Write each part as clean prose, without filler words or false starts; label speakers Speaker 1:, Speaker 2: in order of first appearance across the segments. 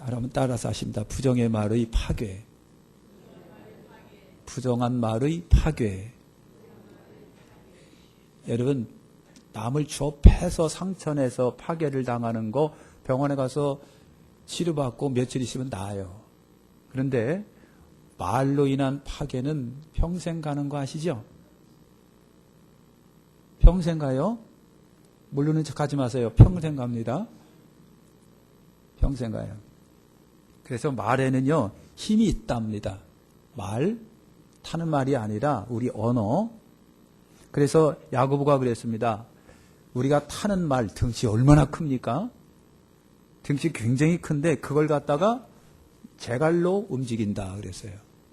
Speaker 1: 여러분 따라서 하십니다. 부정의 말의 파괴. 부정한 말의 파괴. 여러분 남을 주워 패서 상처내서 파괴를 당하는 거 병원에 가서 치료받고 며칠 있으면 나아요. 그런데 말로 인한 파괴는 평생 가는 거 아시죠? 평생 가요? 모르는 척 하지 마세요. 평생 갑니다. 평생 가요. 그래서 말에는요 힘이 있답니다. 말, 타는 말이 아니라 우리 언어. 그래서 야고보가 그랬습니다. 우리가 타는 말, 등치 얼마나 큽니까? 등치 굉장히 큰데 그걸 갖다가 제갈로 움직인다 그랬어요.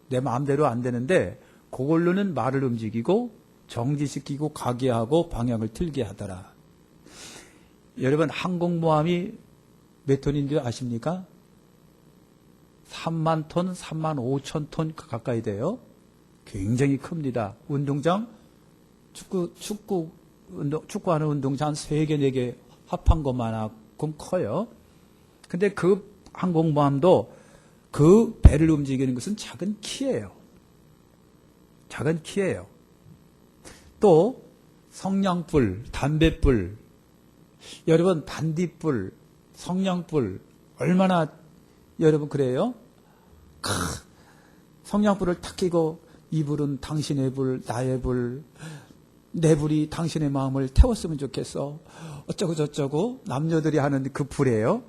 Speaker 1: 내 마음대로 안 되는데 그걸로는 말을 움직이고 정지시키고 가게 하고 방향을 틀게 하더라. 여러분 항공모함이 몇 톤인 줄 아십니까? 3만 톤, 3만 5천 톤 가까이 돼요. 굉장히 큽니다. 운동장, 축구하는 운동장 한 3개, 4개 합한 것만큼 커요. 근데 그 항공모함도 그 배를 움직이는 것은 작은 키예요. 작은 키예요. 또 성냥불, 담뱃불, 여러분 반딧불, 성냥불 얼마나 여러분 그래요? 성냥불을 탁 끼고 이 불은 당신의 불, 나의 불, 내 불이 당신의 마음을 태웠으면 좋겠어. 어쩌고 저쩌고 남녀들이 하는 그 불이에요.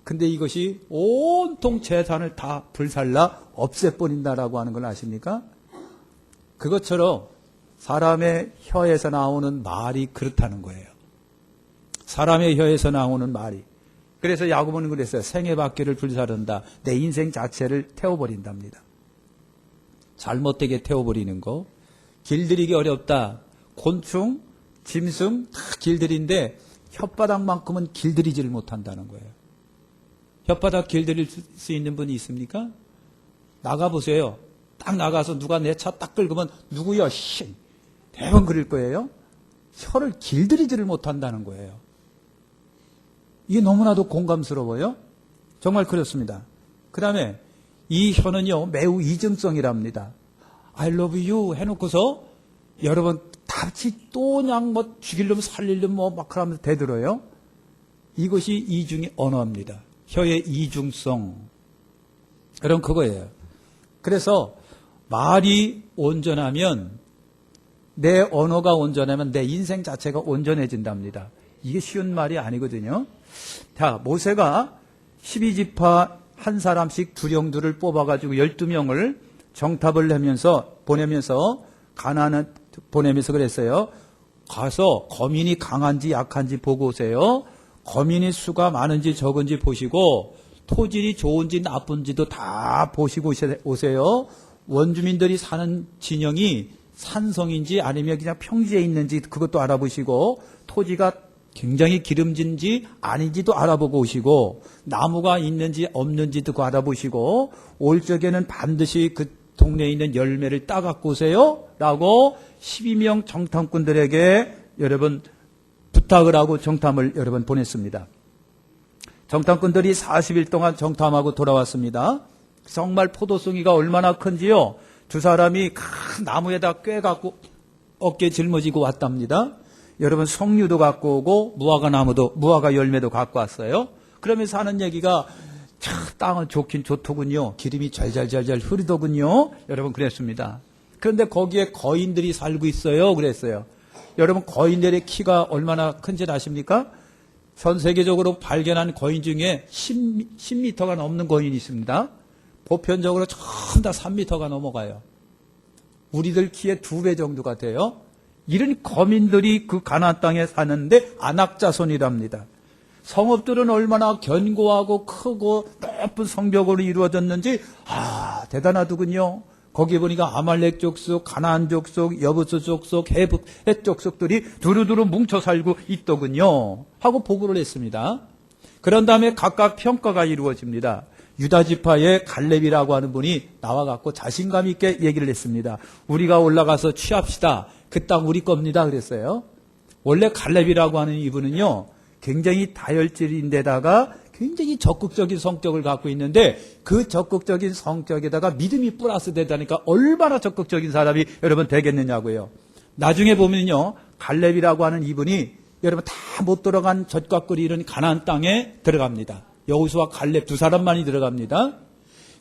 Speaker 1: 근데 이것이 온통 재산을 다 불살라 없애버린다라고 하는 걸 아십니까? 그것처럼 사람의 혀에서 나오는 말이 그렇다는 거예요. 사람의 혀에서 나오는 말이. 그래서 야고보는 그랬어요. 생애밖에를 불사른다. 내 인생 자체를 태워버린답니다. 잘못되게 태워버리는 거. 길들이기 어렵다. 곤충, 짐승 다 길들인데 혓바닥만큼은 길들이지를 못한다는 거예요. 혓바닥 길들일 수 있는 분이 있습니까? 나가보세요. 딱 나가서 누가 내 차 딱 긁으면 누구야? 씨. 대번 그럴 거예요. 혀를 길들이지를 못한다는 거예요. 이게 너무나도 공감스러워요. 정말 그렇습니다. 그 다음에 이 혀는요 매우 이중성이랍니다. I love you 해놓고서 여러분 같이 또 그냥 뭐 죽이려면 살리려면 뭐 막 그러면서 대들어요. 이것이 이중의 언어입니다. 혀의 이중성. 여러분 그거예요. 그래서 말이 온전하면 내 언어가 온전하면 내 인생 자체가 온전해진답니다. 이게 쉬운 말이 아니거든요. 자, 모세가 12지파 한 사람씩 두령들을 뽑아가지고 12명을 정탑을 보내면서 가나안을 보내면서 그랬어요. 가서 거민이 강한지 약한지 보고 오세요. 거민이 수가 많은지 적은지 보시고 토질이 좋은지 나쁜지도 다 보시고 오세요. 원주민들이 사는 진영이 산성인지 아니면 그냥 평지에 있는지 그것도 알아보시고 토지가 굉장히 기름진지 아닌지도 알아보고 오시고 나무가 있는지 없는지도 알아보시고 올 적에는 반드시 그 동네에 있는 열매를 따갖고 오세요 라고 12명 정탐꾼들에게 여러분 부탁을 하고 정탐을 여러분 보냈습니다. 정탐꾼들이 40일 동안 정탐하고 돌아왔습니다. 정말 포도송이가 얼마나 큰지요. 두 사람이 큰 나무에다 꿰갖고 어깨에 짊어지고 왔답니다. 여러분 석류도 갖고 오고 무화과 열매도 갖고 왔어요. 그러면서 하는 얘기가 참 땅은 좋긴 좋더군요. 기름이 잘잘잘잘 흐르더군요. 여러분 그랬습니다. 그런데 거기에 거인들이 살고 있어요. 그랬어요. 여러분 거인들의 키가 얼마나 큰지 아십니까? 전 세계적으로 발견한 거인 중에 10m가 넘는 거인이 있습니다. 보편적으로 전부 다 3m가 넘어가요. 우리들 키의 2배 정도가 돼요. 이런 거민들이 그 가나안 땅에 사는데 안악자손이랍니다. 성읍들은 얼마나 견고하고 크고 높은 성벽으로 이루어졌는지 대단하더군요. 거기 보니까 아말렉 족속, 가나안 족속, 여부스 족속, 헷 족속들이 두루두루 뭉쳐 살고 있더군요. 하고 보고를 했습니다. 그런 다음에 각각 평가가 이루어집니다. 유다 지파의 갈렙이라고 하는 분이 나와갖고 자신감 있게 얘기를 했습니다. 우리가 올라가서 취합시다. 그 땅 우리 겁니다. 그랬어요. 원래 갈렙이라고 하는 이분은요, 굉장히 다혈질인데다가 굉장히 적극적인 성격을 갖고 있는데 그 적극적인 성격에다가 믿음이 플러스 되다니까 얼마나 적극적인 사람이 여러분 되겠느냐고요. 나중에 보면요, 갈렙이라고 하는 이분이 여러분 다 못 들어간 젖과 꿀이 이런 가나안 땅에 들어갑니다. 여호수아 갈렙 두 사람만이 들어갑니다.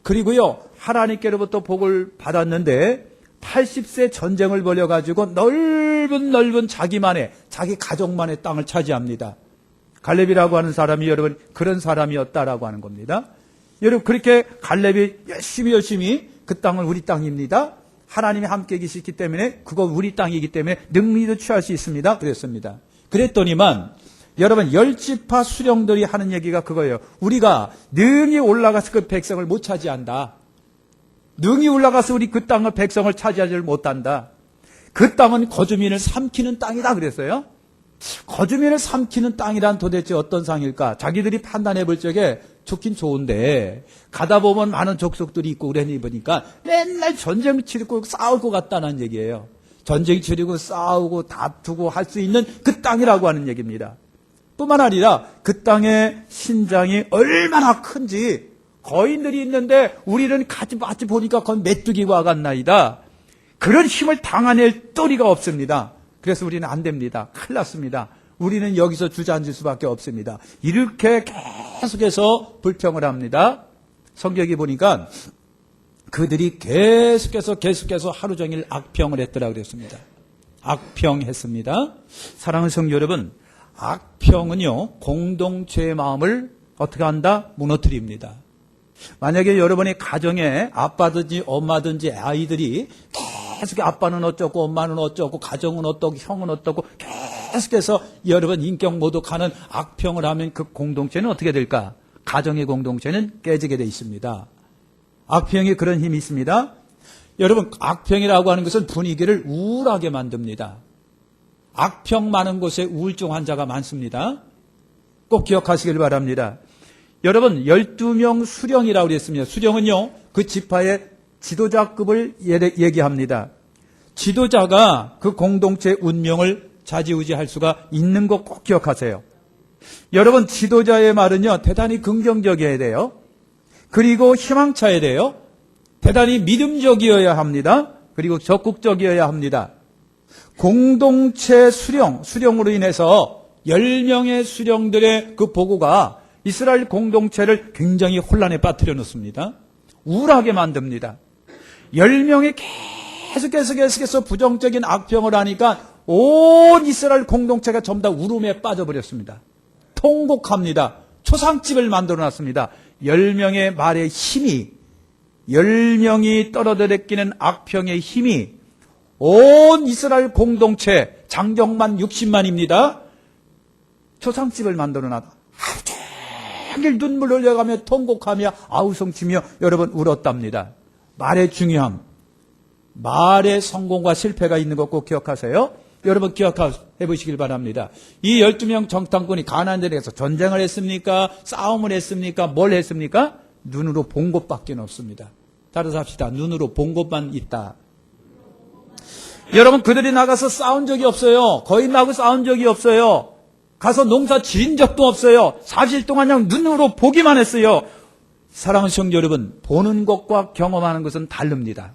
Speaker 1: 그리고요, 하나님께로부터 복을 받았는데 80세 전쟁을 벌여가지고 넓은 자기만의, 자기 가족만의 땅을 차지합니다. 갈렙이라고 하는 사람이 여러분 그런 사람이었다라고 하는 겁니다. 여러분 그렇게 갈렙이 열심히 그 땅은 우리 땅입니다. 하나님이 함께 계시기 때문에 그거 우리 땅이기 때문에 능리도 취할 수 있습니다. 그랬습니다. 그랬더니만 여러분 열지파 수령들이 하는 얘기가 그거예요. 우리가 능히 올라가서 그 백성을 못 차지한다. 능히 올라가서 우리 그 땅을 백성을 차지하지 못한다. 그 땅은 거주민을 삼키는 땅이다 그랬어요. 거주민을 삼키는 땅이란 도대체 어떤 상일까? 자기들이 판단해 볼 적에 좋긴 좋은데 가다 보면 많은 족속들이 있고 그러니 보니까 맨날 전쟁 치르고 싸울 것 같다는 얘기예요. 전쟁 치르고 싸우고 다투고 할 수 있는 그 땅이라고 하는 얘기입니다. 뿐만 아니라 그 땅의 신장이 얼마나 큰지 거인들이 있는데 우리는 같이 보니까 거의 메뚜기와 같나이다. 그런 힘을 당해낼 도리가 없습니다. 그래서 우리는 안 됩니다. 큰일 났습니다. 우리는 여기서 주저앉을 수밖에 없습니다. 이렇게 계속해서 불평을 합니다. 성경에 보니까 그들이 계속해서 하루 종일 악평을 했더라고 그랬습니다. 악평했습니다. 사랑하는 성도 여러분, 악평은요, 공동체의 마음을 어떻게 한다? 무너뜨립니다. 만약에 여러분의 가정에 아빠든지 엄마든지 아이들이 계속 아빠는 어쩌고 엄마는 어쩌고 가정은 어떠고 형은 어떠고 계속해서 여러분 인격 모독하는 악평을 하면 그 공동체는 어떻게 될까? 가정의 공동체는 깨지게 돼 있습니다. 악평이 그런 힘이 있습니다. 여러분 악평이라고 하는 것은 분위기를 우울하게 만듭니다. 악평 많은 곳에 우울증 환자가 많습니다. 꼭 기억하시길 바랍니다. 여러분 12명 수령이라고 그랬습니다. 수령은요 그 지파의 지도자급을 얘기합니다. 지도자가 그 공동체 운명을 좌지우지할 수가 있는 것 꼭 기억하세요. 여러분 지도자의 말은요 대단히 긍정적이어야 돼요. 그리고 희망차야 돼요. 대단히 믿음적이어야 합니다. 그리고 적극적이어야 합니다. 공동체 수령으로 인해서 10명의 수령들의 그 보고가 이스라엘 공동체를 굉장히 혼란에 빠뜨려 놓습니다. 우울하게 만듭니다. 10명이 계속해서 부정적인 악평을 하니까 온 이스라엘 공동체가 전부 다 울음에 빠져버렸습니다. 통곡합니다. 초상집을 만들어놨습니다. 10명의 말의 힘이 10명이 떨어뜨리는 악평의 힘이 온 이스라엘 공동체 장정만 60만입니다. 초상집을 만들어놨다. 하루 종일 눈물 흘려가며 통곡하며 아우성치며 여러분 울었답니다. 말의 중요함, 말의 성공과 실패가 있는 것 꼭 기억하세요. 여러분 기억해 보시길 바랍니다. 이 12명 정탐꾼이 가나안에 대해서 전쟁을 했습니까? 싸움을 했습니까? 뭘 했습니까? 눈으로 본 것밖에 없습니다. 따라서 합시다. 눈으로 본 것만 있다. 여러분 그들이 나가서 싸운 적이 없어요. 거인하고 싸운 적이 없어요. 가서 농사 지은 적도 없어요. 40일 동안 그냥 눈으로 보기만 했어요. 사랑하는 성도 여러분, 보는 것과 경험하는 것은 다릅니다.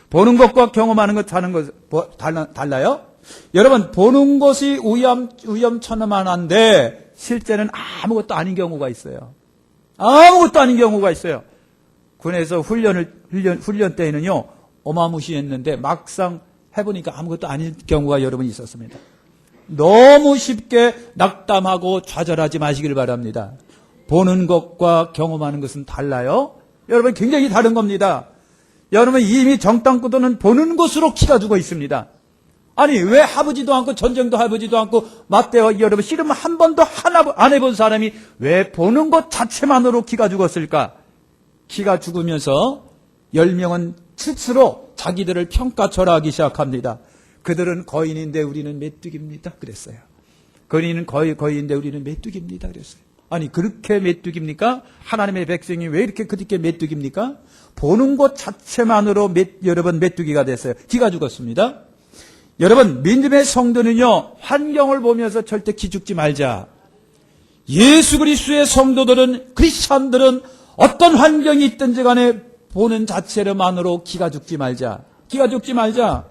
Speaker 1: 보는 것과 경험하는 것 달라요? 여러분 보는 것이 위험천만한데 실제는 아무것도 아닌 경우가 있어요. 아무것도 아닌 경우가 있어요. 군에서 훈련 때에는요 어마무시했는데 막상 해보니까 아무것도 아닌 경우가 여러분 있었습니다. 너무 쉽게 낙담하고 좌절하지 마시길 바랍니다. 보는 것과 경험하는 것은 달라요. 여러분 굉장히 다른 겁니다. 여러분 이미 정탐꾼들은 보는 것으로 키가 죽어 있습니다. 아니 왜 해보지도 않고 전쟁도 해보지도 않고 맞대어 여러분 씨름 한 번도 안 해본 사람이 왜 보는 것 자체만으로 키가 죽었을까? 키가 죽으면서 10명은 스스로 자기들을 평가절하하기 시작합니다. 그들은 거인인데 우리는 메뚜기입니다. 그랬어요. 거인은 거인인데 우리는 메뚜기입니다. 그랬어요. 아니 그렇게 메뚜기입니까? 하나님의 백성이 왜 이렇게 그렇게 메뚜기입니까? 보는 것 자체만으로 여러분 메뚜기가 됐어요. 기가 죽었습니다. 여러분 믿음의 성도는요 환경을 보면서 절대 기죽지 말자. 예수 그리스도의 성도들은, 크리스찬들은 어떤 환경이 있든지 간에 보는 자체로만으로 기가 죽지 말자. 기가 죽지 말자.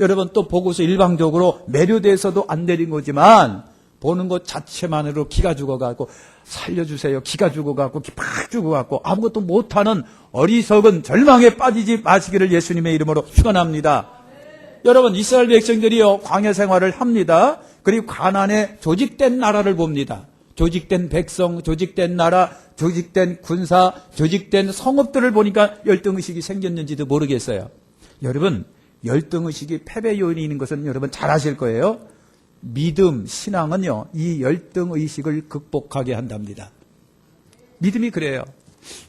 Speaker 1: 여러분, 또 보고서 일방적으로 매료돼서도 안 내린 거지만 보는 것 자체만으로 기가 죽어가고, 살려주세요, 기가 죽어가고 팍 죽어가고 아무것도 못하는 어리석은 절망에 빠지지 마시기를 예수님의 이름으로 축원합니다. 여러분, 이스라엘 백성들이요, 광야 생활을 합니다. 그리고 가나안의 조직된 나라를 봅니다. 조직된 백성, 조직된 나라, 조직된 군사, 조직된 성읍들을 보니까 열등의식이 생겼는지도 모르겠어요. 여러분, 열등의식이 패배 요인이 있는 것은 여러분 잘 아실 거예요. 믿음, 신앙은요, 이 열등의식을 극복하게 한답니다. 믿음이 그래요.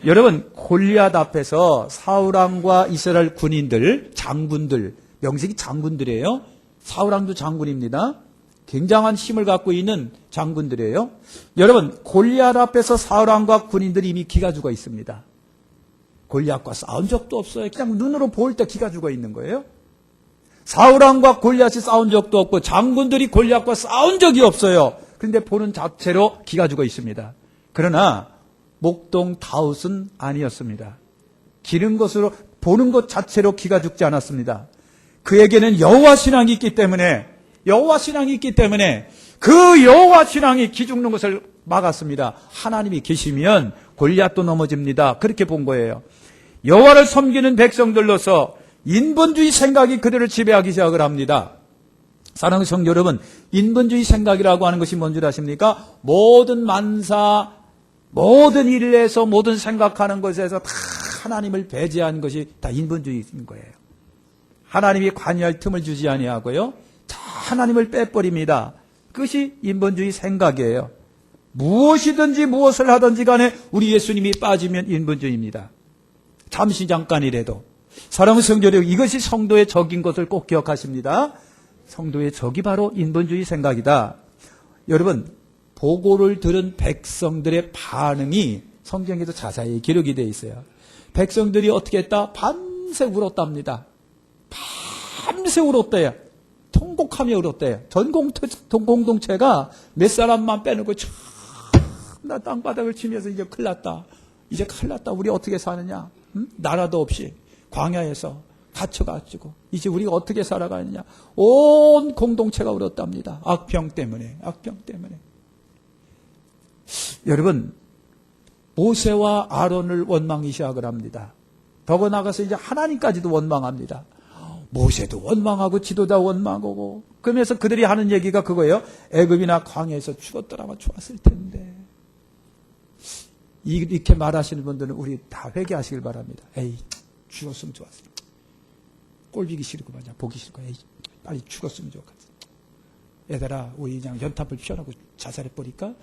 Speaker 1: 여러분, 골리앗 앞에서 사울왕과 이스라엘 군인들, 장군들, 명색이 장군들이에요. 사울왕도 장군입니다. 굉장한 힘을 갖고 있는 장군들이에요. 여러분, 골리앗 앞에서 사울왕과 군인들이 이미 기가 죽어 있습니다. 골리앗과 싸운 적도 없어요. 그냥 눈으로 볼 때 기가 죽어 있는 거예요. 사울왕과 골리앗이 싸운 적도 없고 장군들이 골리앗과 싸운 적이 없어요. 그런데 보는 자체로 기가 죽어 있습니다. 그러나 목동 다윗은 아니었습니다. 기른 것으로 보는 것 자체로 기가 죽지 않았습니다. 그에게는 여호와 신앙이 있기 때문에, 여호와 신앙이 있기 때문에 그 여호와 신앙이 기죽는 것을 막았습니다. 하나님이 계시면 골리앗도 넘어집니다. 그렇게 본 거예요. 여호와를 섬기는 백성들로서 인본주의 생각이 그들을 지배하기 시작을 합니다. 사랑하는 성도 여러분, 인본주의 생각이라고 하는 것이 뭔지 아십니까? 모든 만사, 모든 일에서, 모든 생각하는 것에서 다 하나님을 배제한 것이 다 인본주의인 거예요. 하나님이 관여할 틈을 주지 아니하고요, 다 하나님을 빼버립니다. 그것이 인본주의 생각이에요. 무엇이든지 무엇을 하든지 간에 우리 예수님이 빠지면 인본주의입니다. 잠시 잠깐이라도. 사랑하는 성도 여러분, 이것이 성도의 적인 것을 꼭 기억하십니다. 성도의 적이 바로 인본주의 생각이다. 여러분, 보고를 들은 백성들의 반응이 성경에도 자세히 기록이 되어 있어요. 백성들이 어떻게 했다? 밤새 울었답니다. 밤새 울었대요. 통곡하며 울었대요. 전 공동체가 몇 사람만 빼놓고 나 땅바닥을 치면서 이제 큰일 났다. 이제 큰일 났다. 우리 어떻게 사느냐? 응? 나라도 없이 광야에서 갇혀가지고 이제 우리가 어떻게 살아가느냐. 온 공동체가 울었답니다. 악병 때문에. 악병 때문에. 여러분, 모세와 아론을 원망이 시작을 합니다. 더 나가서 이제 하나님까지도 원망합니다. 모세도 원망하고 지도자 원망하고, 그러면서 그들이 하는 얘기가 그거예요. 애굽이나 광야에서 죽었더라면 좋았을 텐데. 이렇게 말하시는 분들은 우리 다 회개하시길 바랍니다. 에이, 죽었으면 좋았어. 꼴보기 싫고 말이야. 보기 싫고, 에이, 빨리 죽었으면 좋겠어. 얘들아, 우리 그냥 연탄불 피워놓고 자살해버릴까?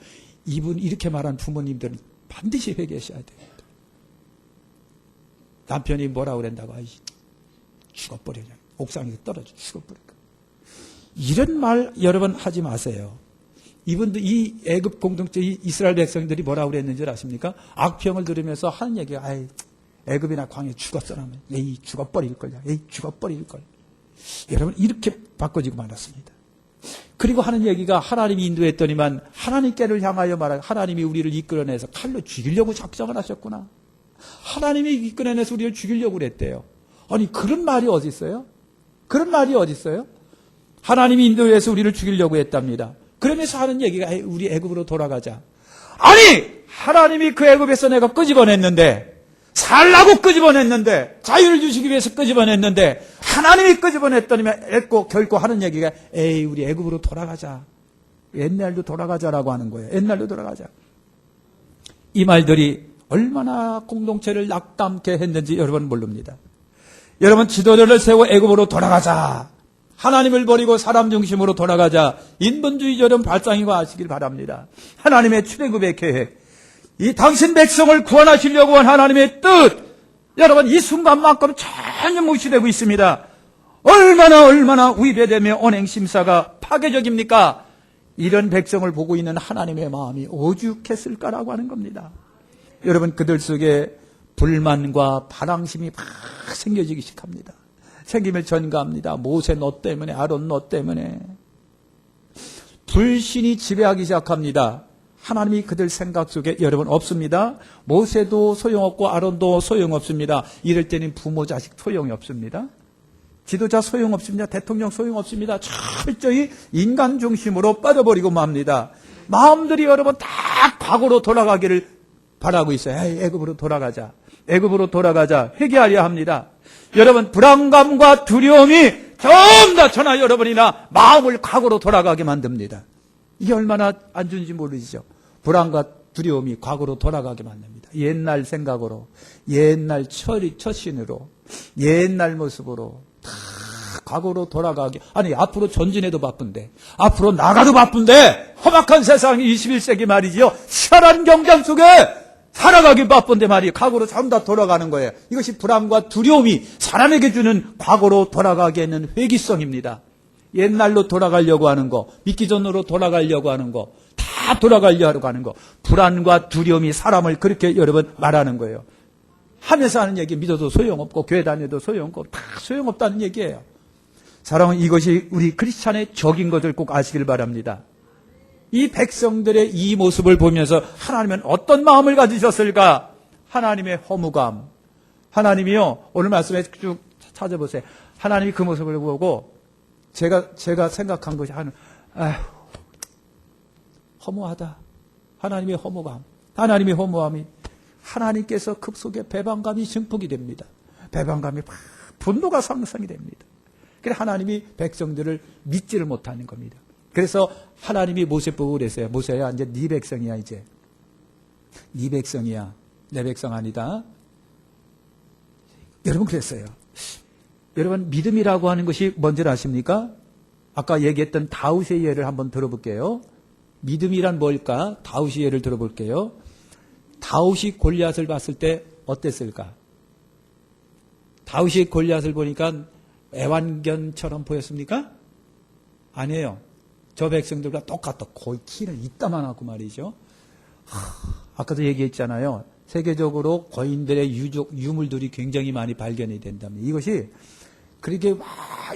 Speaker 1: 이분 이렇게 말한 부모님들은 반드시 회개하셔야 돼요. 남편이 뭐라 그랬다고, 아이, 죽어버려. 옥상에서 떨어져 죽어버릴까? 이런 말 여러분 하지 마세요. 이분들, 이 애굽 공동체, 이 이스라엘 백성들이 뭐라고 그랬는지 아십니까? 악평을 들으면서 하는 얘기가, 아이, 애굽이나 광야에 죽었어라면, 에이, 죽어버릴걸요. 에이, 죽어버릴걸. 여러분, 이렇게 바꿔지고 말았습니다. 그리고 하는 얘기가, 하나님이 인도했더니만 하나님께를 향하여 말하고, 하나님이 우리를 이끌어내서 칼로 죽이려고 작정을 하셨구나. 하나님이 이끌어내서 우리를 죽이려고 그랬대요. 아니, 그런 말이 어디 있어요? 그런 말이 어디 있어요? 하나님이 인도해서 우리를 죽이려고 했답니다. 그러면서 하는 얘기가, 우리 애굽으로 돌아가자. 아니, 하나님이 그 애굽에서 내가 끄집어냈는데, 살라고 끄집어냈는데, 자유를 주시기 위해서 끄집어냈는데, 하나님이 끄집어냈더니만 결코 하는 얘기가, 에이, 우리 애굽으로 돌아가자. 옛날로 돌아가자라고 하는 거예요. 옛날로 돌아가자. 이 말들이 얼마나 공동체를 낙담케 했는지 여러분 모릅니다. 여러분, 지도자를 세워 애굽으로 돌아가자. 하나님을 버리고 사람 중심으로 돌아가자. 인본주의적인 발상이고 아시길 바랍니다. 하나님의 출애굽의 계획, 이 당신 백성을 구원하시려고 한 하나님의 뜻, 여러분, 이 순간만큼 전혀 무시되고 있습니다. 얼마나 위배되며 언행심사가 파괴적입니까? 이런 백성을 보고 있는 하나님의 마음이 오죽했을까라고 하는 겁니다. 여러분, 그들 속에 불만과 반항심이 막 생겨지기 시작합니다. 생김을 전가합니다. 모세 너 때문에, 아론 너 때문에. 불신이 지배하기 시작합니다. 하나님이 그들 생각 속에 여러분 없습니다. 모세도 소용없고 아론도 소용없습니다. 이럴 때는 부모 자식 소용이 없습니다. 지도자 소용없습니다. 대통령 소용없습니다. 철저히 인간 중심으로 빠져버리고 맙니다. 마음들이 여러분 다 과거로 돌아가기를 바라고 있어요. 에이, 애굽으로 돌아가자. 애굽으로 돌아가자. 회개하려 합니다. 여러분 불안감과 두려움이 전부 저나 여러분이나 마음을 과거로 돌아가게 만듭니다. 이게 얼마나 안 좋은지 모르시죠? 불안과 두려움이 과거로 돌아가게 만듭니다. 옛날 생각으로, 옛날 처신으로, 옛날 모습으로 다 과거로 돌아가게. 아니 앞으로 전진해도 바쁜데, 앞으로 나가도 바쁜데, 험악한 세상 21세기 말이지요. 치열한 경쟁 속에 살아가기 바쁜데 말이에요. 과거로 전부 다 돌아가는 거예요. 이것이 불안과 두려움이 사람에게 주는 과거로 돌아가게 하는 회귀성입니다. 옛날로 돌아가려고 하는 거, 믿기 전으로 돌아가려고 하는 거, 다 돌아가려고 하는 거, 불안과 두려움이 사람을 그렇게 여러분 말하는 거예요. 하면서 하는 얘기 믿어도 소용없고 교회 다녀도 소용없고 다 소용없다는 얘기예요. 사랑은 이것이 우리 크리스찬의 적인 것을 꼭 아시길 바랍니다. 이 백성들의 이 모습을 보면서 하나님은 어떤 마음을 가지셨을까? 하나님의 허무감. 하나님이요, 오늘 말씀에 쭉 찾아보세요. 하나님이 그 모습을 보고 제가 생각한 것이 허무하다. 하나님의 허무감. 하나님의 허무함이 하나님께서 급속에 배반감이 증폭이 됩니다. 배반감이 분노가 상승이 됩니다. 그래서 하나님이 백성들을 믿지를 못하는 겁니다. 그래서 하나님이 모세 보고 그랬어요. 모세야, 이제 네 백성이야, 이제. 네 백성이야. 내 백성 아니다. 여러분 그랬어요. 여러분 믿음이라고 하는 것이 뭔지 아십니까? 아까 얘기했던 다윗의 예를 한번 들어볼게요. 믿음이란 뭘까? 다윗의 예를 들어볼게요. 다윗이 골리앗을 봤을 때 어땠을까? 다윗이 골리앗을 보니까 애완견처럼 보였습니까? 아니에요. 저 백성들과 똑같다. 거의 키는 이따만하고 말이죠. 아까도 얘기했잖아요. 세계적으로 거인들의 유물들이 굉장히 많이 발견이 된답니다. 이것이 그렇게 막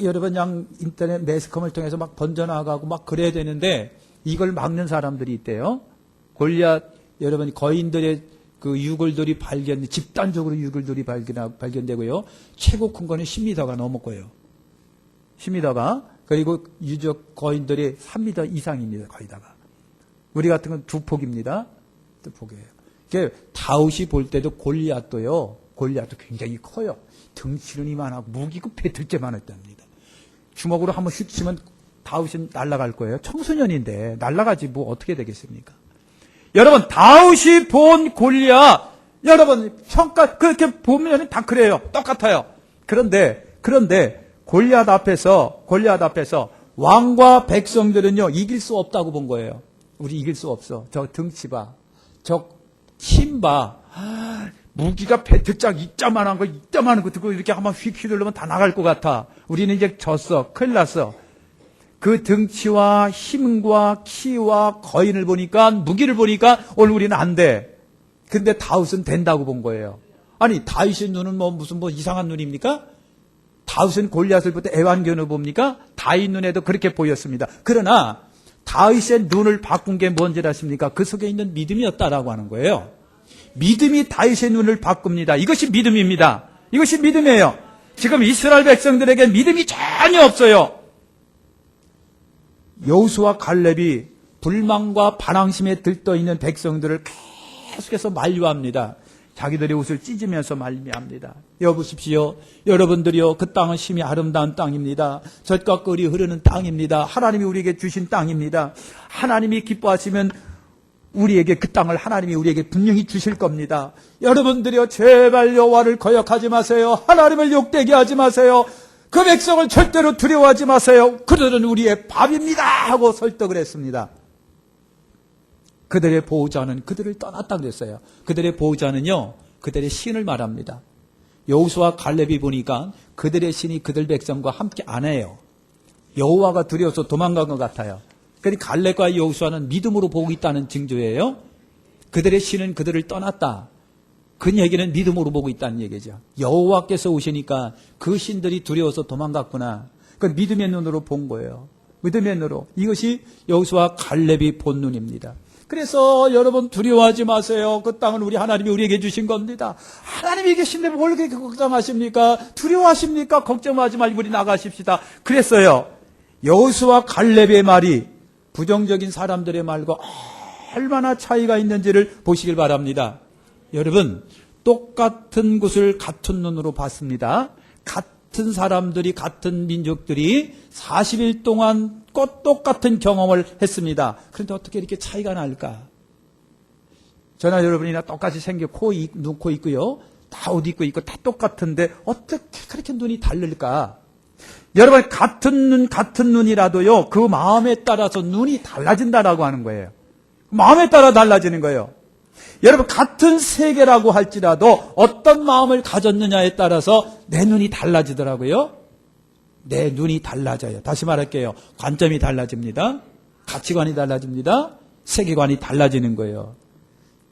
Speaker 1: 여러분 양 인터넷 매스컴을 통해서 막 번져나가고 막 그래야 되는데 이걸 막는 사람들이 있대요. 골리앗 여러분 거인들의 그 유골들이 집단적으로 유골들이 발견되고요. 최고 큰 거는 10m가 넘었고요. 10m가 그리고 유적 거인들이 3m 이상입니다. 거의다가 우리 같은 건 2폭입니다. 2폭이에요. 다윗이 볼 때도 골리앗도 굉장히 커요. 덩치는 이만하고 무기고 배틀째 많았답니다. 주먹으로 한번 슛 치면 다윗은 날아갈 거예요. 청소년인데 날아가지 뭐 어떻게 되겠습니까? 여러분 다윗이 본 골리앗 여러분 평가 그렇게 보면 다 그래요. 똑같아요. 그런데 골리앗 앞에서 왕과 백성들은요 이길 수 없다고 본 거예요. 우리 이길 수 없어. 저 등치 봐. 저 힘 봐. 무기가 배트짝 이따만한 거 듣고 이렇게 한번 휙 휘두르면 다 나갈 것 같아. 우리는 이제 졌어. 큰일 났어. 그 등치와 힘과 키와 거인을 보니까 무기를 보니까 오늘 우리는 안 돼. 근데 다윗은 된다고 본 거예요. 아니 다윗의 눈은 무슨 이상한 눈입니까? 다윗은 골리앗을 볼 때 애완견으로 봅니까? 다윗 눈에도 그렇게 보였습니다. 그러나 다윗의 눈을 바꾼 게 뭔지 아십니까? 그 속에 있는 믿음이었다라고 하는 거예요. 믿음이 다윗의 눈을 바꿉니다. 이것이 믿음입니다. 이것이 믿음이에요. 지금 이스라엘 백성들에게 믿음이 전혀 없어요. 여호수아 갈렙이 불만과 반항심에 들떠있는 백성들을 계속해서 만류합니다. 자기들의 옷을 찢으면서 말미합니다. 여보십시오. 여러분들이요. 그 땅은 심히 아름다운 땅입니다. 젖과 꿀이 흐르는 땅입니다. 하나님이 우리에게 주신 땅입니다. 하나님이 기뻐하시면 우리에게 그 땅을 하나님이 우리에게 분명히 주실 겁니다. 여러분들이요. 제발 여호와를 거역하지 마세요. 하나님을 욕되게 하지 마세요. 그 백성을 절대로 두려워하지 마세요. 그들은 우리의 밥입니다 하고 설득을 했습니다. 그들의 보호자는 그들을 떠났다 그랬어요. 그들의 보호자는요, 그들의 신을 말합니다. 여호수아 갈렙이 보니까 그들의 신이 그들 백성과 함께 안 해요. 여호와가 두려워서 도망간 것 같아요. 그러니까 갈렙과 여호수아는 믿음으로 보고 있다는 징조예요. 그들의 신은 그들을 떠났다. 그 얘기는 믿음으로 보고 있다는 얘기죠. 여호와께서 오시니까 그 신들이 두려워서 도망갔구나. 그건 믿음의 눈으로 본 거예요. 믿음의 눈으로. 이것이 여호수아 갈렙이 본 눈입니다. 그래서 여러분 두려워하지 마세요. 그 땅은 우리 하나님이 우리에게 주신 겁니다. 하나님이 계신데 뭘 그렇게 걱정하십니까? 두려워하십니까? 걱정하지 말고 우리 나가십시다. 그랬어요. 여호수아 갈렙의 말이 부정적인 사람들의 말과 얼마나 차이가 있는지를 보시길 바랍니다. 여러분, 똑같은 곳을 같은 눈으로 봤습니다. 같은 사람들이, 같은 민족들이 40일 동안 똑같은 경험을 했습니다. 그런데 어떻게 이렇게 차이가 날까? 저나 여러분이나 똑같이 생겨 눈, 코 있고요. 다 옷 입고 있고 다 똑같은데 어떻게 그렇게 눈이 다를까? 여러분, 같은 눈이라도요, 그 마음에 따라서 눈이 달라진다라고 하는 거예요. 마음에 따라 달라지는 거예요. 여러분, 같은 세계라고 할지라도 어떤 마음을 가졌느냐에 따라서 내 눈이 달라지더라고요. 내 눈이 달라져요. 다시 말할게요. 관점이 달라집니다. 가치관이 달라집니다. 세계관이 달라지는 거예요.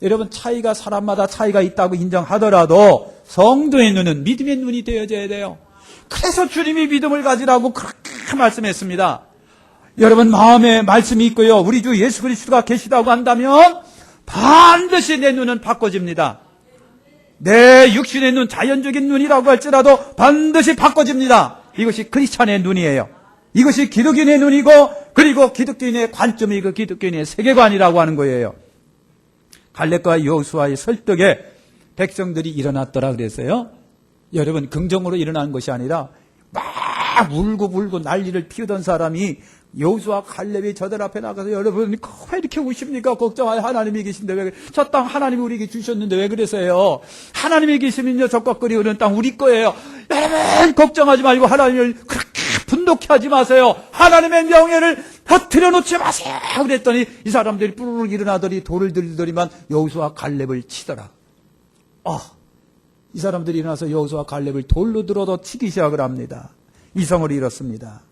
Speaker 1: 여러분, 차이가 사람마다 차이가 있다고 인정하더라도 성도의 눈은 믿음의 눈이 되어져야 돼요. 그래서 주님이 믿음을 가지라고 그렇게 말씀했습니다. 여러분, 마음에 말씀이 있고요. 우리 주 예수 그리스도가 계시다고 한다면 반드시 내 눈은 바꿔집니다. 내 육신의 눈, 자연적인 눈이라고 할지라도 반드시 바꿔집니다. 이것이 크리스찬의 눈이에요. 이것이 기독인의 눈이고, 그리고 기독교인의 관점이고 기독교인의 세계관이라고 하는 거예요. 갈렙과 여호수아의 설득에 백성들이 일어났더라 그랬어요. 여러분, 긍정으로 일어난 것이 아니라 막 울고 난리를 피우던 사람이 여호수아 갈렙이 저들 앞에 나가서 여러분 왜 이렇게 우십니까? 걱정할 하나님이 계신데 왜 저 땅 하나님이 우리에게 주셨는데 왜 그러세요? 하나님이 계시면요 적과 끓이 흐르는 땅 우리 거예요. 여러분 걱정하지 말고 하나님을 그렇게 분노케 하지 마세요. 하나님의 명예를 터뜨려 놓지 마세요. 그랬더니 이 사람들이 뿌르륵 일어나더니 돌을 들더니만 여호수아 갈렙을 치더라. 이 사람들이 일어나서 여호수아 갈렙을 돌로 들어도 치기 시작을 합니다. 이성을 잃었습니다.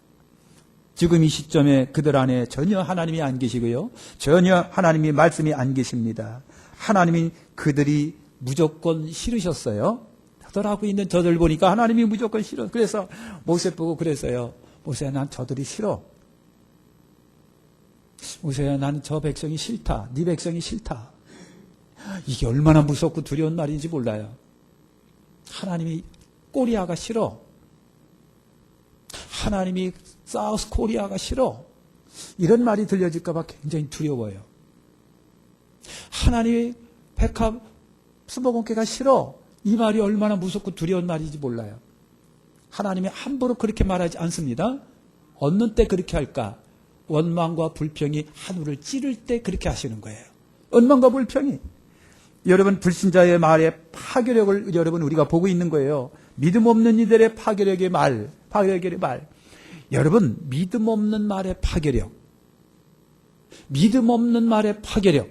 Speaker 1: 지금 이 시점에 그들 안에 전혀 하나님이 안 계시고요. 전혀 하나님이 말씀이 안 계십니다. 하나님이 그들이 무조건 싫으셨어요. 저들하고 있는 저들 보니까 하나님이 무조건 싫어. 그래서 모세 보고 그랬어요. 모세야, 난 저들이 싫어. 모세야, 나는 저 백성이 싫다. 네 백성이 싫다. 이게 얼마나 무섭고 두려운 말인지 몰라요. 하나님이 코리아가 싫어. 하나님이 사우스 코리아가 싫어. 이런 말이 들려질까 봐 굉장히 두려워요. 하나님이 백합 수목원회가 싫어. 이 말이 얼마나 무섭고 두려운 말인지 몰라요. 하나님이 함부로 그렇게 말하지 않습니다. 어느 때 그렇게 할까? 원망과 불평이 하늘을 찌를 때 그렇게 하시는 거예요. 원망과 불평이. 여러분, 불신자의 말의 파괴력을 여러분 우리가 보고 있는 거예요. 믿음 없는 이들의 파괴력의 말. 여러분, 믿음 없는 말의 파괴력. 믿음 없는 말의 파괴력.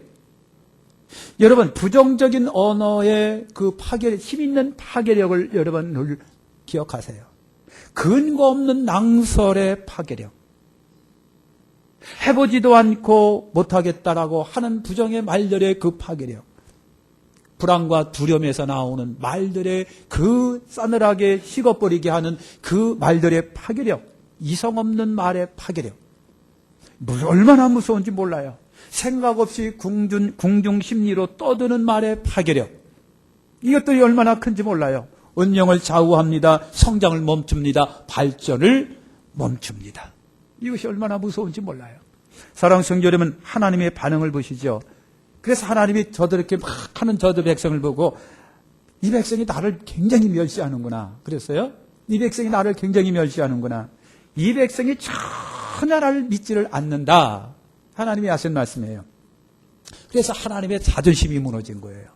Speaker 1: 여러분, 부정적인 언어의 그 힘 있는 파괴력을 여러분 늘 기억하세요. 근거 없는 낭설의 파괴력. 해보지도 않고 못하겠다라고 하는 부정의 말들의 그 파괴력. 불안과 두려움에서 나오는 말들의 그 싸늘하게 식어버리게 하는 그 말들의 파괴력. 이성 없는 말의 파괴력. 얼마나 무서운지 몰라요. 생각 없이 궁중심리로 떠드는 말의 파괴력. 이것들이 얼마나 큰지 몰라요. 운명을 좌우합니다. 성장을 멈춥니다. 발전을 멈춥니다. 이것이 얼마나 무서운지 몰라요. 사랑하는 성도 여러분, 하나님의 반응을 보시죠. 그래서 하나님이 저들에게 막 하는 저들 백성을 보고 이 백성이 나를 굉장히 멸시하는구나. 그랬어요? 이 백성이 나를 굉장히 멸시하는구나. 이 백성이 전혀 나를 믿지를 않는다. 하나님이 하신 말씀이에요. 그래서 하나님의 자존심이 무너진 거예요.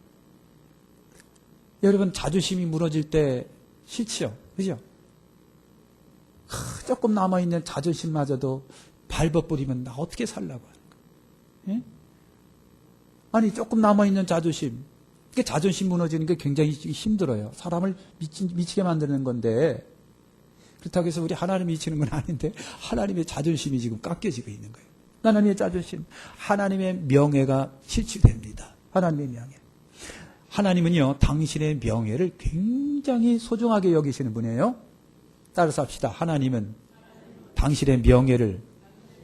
Speaker 1: 여러분, 자존심이 무너질 때 싫지요? 그죠? 조금 남아있는 자존심마저도 밟아버리면 나 어떻게 살라고 하는 거예요? 예? 아니, 조금 남아있는 자존심. 이게 자존심 무너지는 게 굉장히 힘들어요. 사람을 미치게 만드는 건데, 그렇다고 해서 우리 하나님 미치는 건 아닌데, 하나님의 자존심이 지금 깎여지고 있는 거예요. 하나님의 자존심, 하나님의 명예가 실추됩니다. 하나님의 명예. 하나님은요, 당신의 명예를 굉장히 소중하게 여기시는 분이에요. 따라서 합시다. 하나님은 당신의 명예를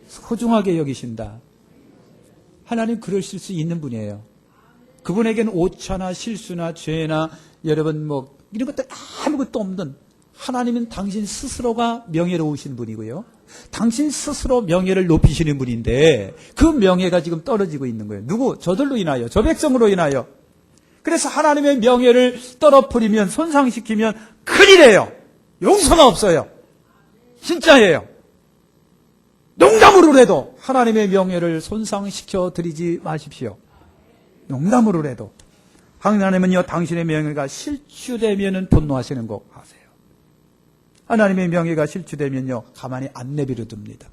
Speaker 1: 소중하게 여기신다. 하나님 그러실 수 있는 분이에요. 그분에게는 오차나 실수나 죄나 여러분 뭐 이런 것들 아무것도 없는, 하나님은 당신 스스로가 명예로우신 분이고요. 당신 스스로 명예를 높이시는 분인데 그 명예가 지금 떨어지고 있는 거예요. 누구? 저들로 인하여, 저 백성으로 인하여. 그래서 하나님의 명예를 떨어뜨리면, 손상시키면 큰일이에요. 용서가 없어요. 진짜예요. 농담으로라도 하나님의 명예를 손상시켜 드리지 마십시오. 농담으로라도. 하나님은요, 당신의 명예가 실추되면은 분노하시는 거 아세요? 하나님의 명예가 실추되면요, 가만히 안 내버려 둡니다.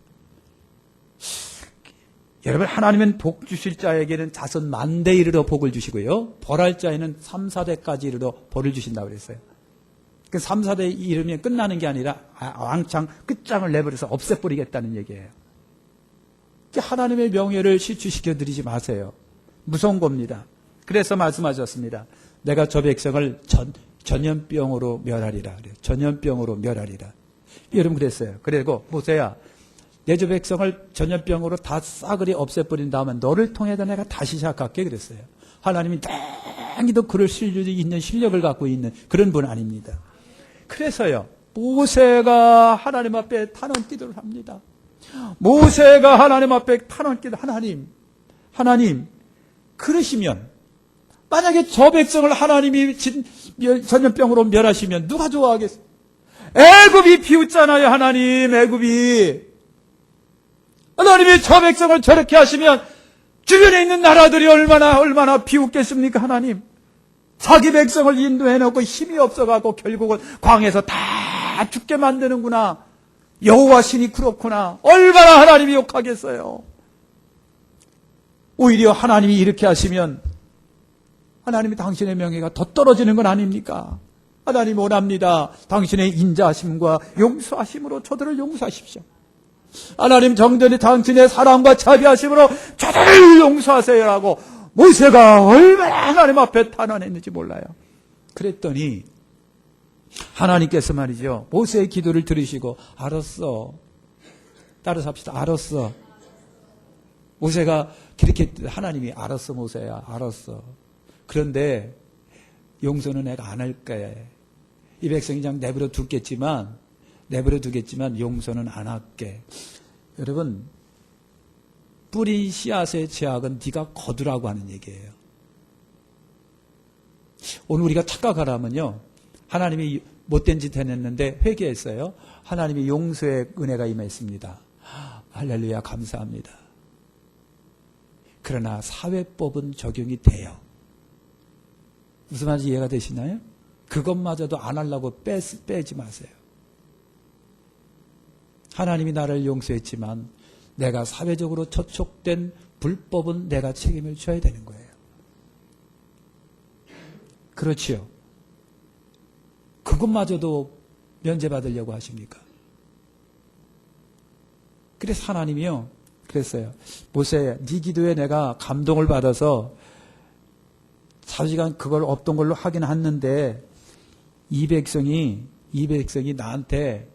Speaker 1: 여러분, 하나님은 복 주실 자에게는 자손 만대 이르러 복을 주시고요, 벌할 자에는 3, 4대까지 이르러 벌을 주신다고 그랬어요. 그 3, 4대 이르면 끝나는 게 아니라 왕창 끝장을 내버려서 없애버리겠다는 얘기예요. 하나님의 명예를 실추시켜 드리지 마세요. 무서운 겁니다. 그래서 말씀하셨습니다. 내가 저 백성을 전염병으로 멸하리라. 그래요. 전염병으로 멸하리라. 여러분 그랬어요. 그리고 모세야, 내 저 백성을 전염병으로 다 싸그리 없애버린 다음에 너를 통해서 내가 다시 시작할게 그랬어요. 하나님이 다행히도 그럴 수 있는 실력을 갖고 있는 그런 분 아닙니다. 그래서요, 모세가 하나님 앞에 탄원 기도를 합니다. 모세가 하나님 앞에 탄원 기도, 하나님, 그러시면, 만약에 저 백성을 하나님이 전염병으로 멸하시면 누가 좋아하겠어요? 애굽이 비웃잖아요, 하나님, 애굽이. 하나님이 저 백성을 저렇게 하시면 주변에 있는 나라들이 얼마나 비웃겠습니까, 하나님? 자기 백성을 인도해놓고 힘이 없어가고 결국은 광에서 다 죽게 만드는구나. 여호와 신이 그렇구나. 얼마나 하나님이 욕하겠어요. 오히려 하나님이 이렇게 하시면 하나님이 당신의 명예가 더 떨어지는 건 아닙니까? 하나님 원합니다. 당신의 인자하심과 용서하심으로 저들을 용서하십시오. 하나님 정전히 당신의 사랑과 자비하심으로 저들을 용서하세요라고 모세가 얼마나 하나님 앞에 탄원했는지 몰라요. 그랬더니 하나님께서 말이죠, 모세의 기도를 들으시고 알았어, 따라서 합시다. 알았어. 모세가 그렇게 하나님이 알았어, 모세야, 알았어. 그런데 용서는 내가 안 할 거야. 이 백성이 그냥 내버려 두겠지만 용서는 안 할게. 여러분, 뿌린 씨앗의 죄악은 네가 거두라고 하는 얘기예요. 오늘 우리가 착각하라면요, 하나님이 못된 짓 해냈는데 회개했어요. 하나님이 용서의 은혜가 임했습니다. 할렐루야, 감사합니다. 그러나 사회법은 적용이 돼요. 무슨 말인지 이해가 되시나요? 그것마저도 안 하려고 빼지 마세요. 하나님이 나를 용서했지만 내가 사회적으로 저촉된 불법은 내가 책임을 져야 되는 거예요. 그렇지요. 그것마저도 면제받으려고 하십니까? 그래서 하나님이요, 그랬어요. 모세야, 네 기도에 내가 감동을 받아서 사실은 그걸 없던 걸로 하긴 했는데 이 백성이 나한테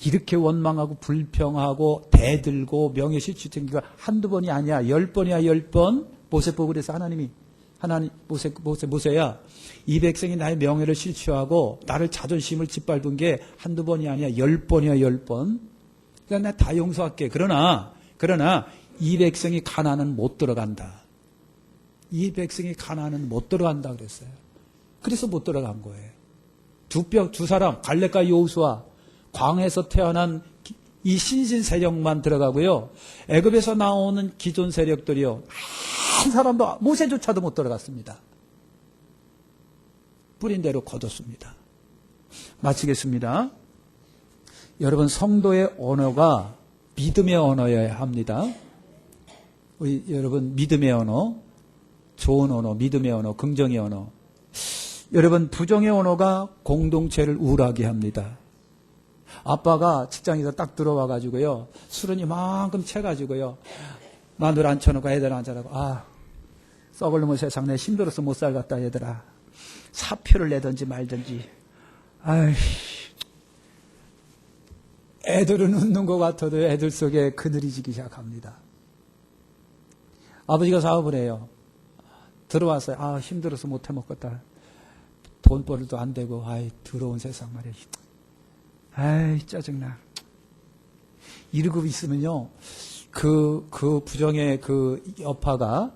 Speaker 1: 이렇게 원망하고 불평하고 대들고 명예실추된 게 한두 번이 아니야. 10번이야, 10번. 모세 보고 그래서 하나님, 모세야, 이 백성이 나의 명예를 실추하고 나를 자존심을 짓밟은 게 한두 번이 아니야. 10번이야, 10번. 그러니까 내가 다 용서할게. 그러나 이 백성이 가나안은 못 들어간다. 이 백성이 가나안은 못 들어간다 그랬어요. 그래서 못 들어간 거예요. 두 사람, 갈렙과 여호수아, 광에서 태어난 이 신신 세력만 들어가고요. 애굽에서 나오는 기존 세력들이요, 한 사람도, 모세조차도 못 들어갔습니다. 뿌린 대로 거뒀습니다. 마치겠습니다. 여러분, 성도의 언어가 믿음의 언어여야 합니다. 우리 여러분, 믿음의 언어, 좋은 언어, 믿음의 언어, 긍정의 언어. 여러분, 부정의 언어가 공동체를 우울하게 합니다. 아빠가 직장에서 딱 들어와가지고요, 술은 이만큼 채가지고요, 마늘 앉혀놓고 애들 앉아라고, 썩을 놈의 세상 내 힘들어서 못 살겠다 얘들아. 사표를 내든지 말든지. 애들은 웃는 것 같아도 애들 속에 그늘이 지기 시작합니다. 아버지가 사업을 해요. 들어왔어요. 아, 힘들어서 못 해먹겠다. 돈벌이도 안 되고, 아이, 더러운 세상 말이야. 아이, 짜증나. 이러고 있으면요, 그 부정의 그 여파가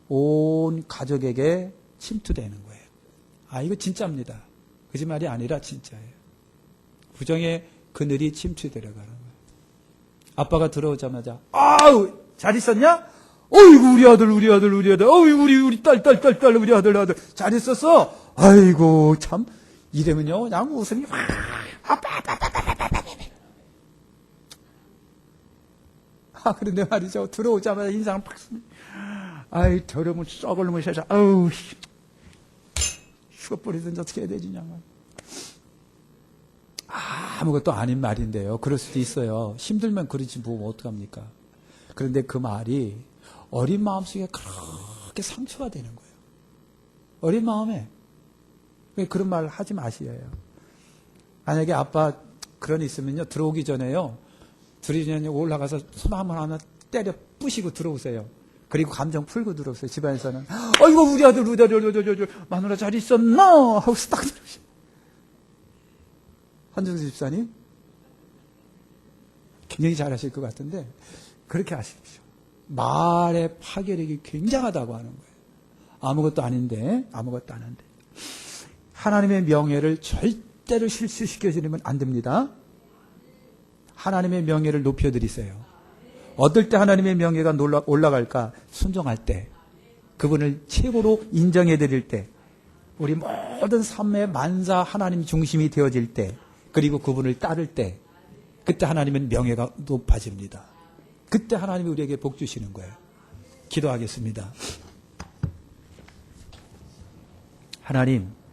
Speaker 1: 온 가족에게 침투되는 거예요. 아, 이거 진짜입니다. 거짓말이 아니라 진짜예요. 부정의 그늘이 침투되려가는 거예요. 아빠가 들어오자마자, 아우, 잘 있었냐? 어이구, 우리 아들. 어이구, 우리 딸, 우리 아들. 잘 있었어? 아이고, 참. 이러면요, 그냥 웃음이 확, 아, 그런데 말이죠. 들어오자마자 인상을 팍 쓰면, 아이, 더러운 썩을 놈의 세상, 아우, 죽어버리든지 어떻게 해야 되지, 그냥. 아무것도 아닌 말인데요. 그럴 수도 있어요. 힘들면 그러지 뭐 어떡합니까? 그런데 그 말이 어린 마음속에 그렇게 상처가 되는 거예요. 어린 마음에. 그런 말 하지 마시어요. 만약에 아빠 그런 있으면요. 들어오기 전에요. 들어오기 올라가서 손 한번 하나 때려 부시고 들어오세요. 그리고 감정 풀고 들어오세요. 집안에서는. 아이고, 우리 아들, 마누라 잘 있었나? 하고 딱 들어오세요. 한정수 집사님, 굉장히 잘하실 것 같은데 그렇게 하십시오. 말의 파괴력이 굉장하다고 하는 거예요. 아무것도 아닌데 하나님의 명예를 절대로 실수시켜주면 안 됩니다. 하나님의 명예를 높여드리세요. 어떨 때 하나님의 명예가 올라갈까? 순종할 때, 그분을 최고로 인정해드릴 때, 우리 모든 삶의 만사 하나님 중심이 되어질 때, 그리고 그분을 따를 때, 그때 하나님은 명예가 높아집니다. 그때 하나님이 우리에게 복 주시는 거예요. 기도하겠습니다. 하나님,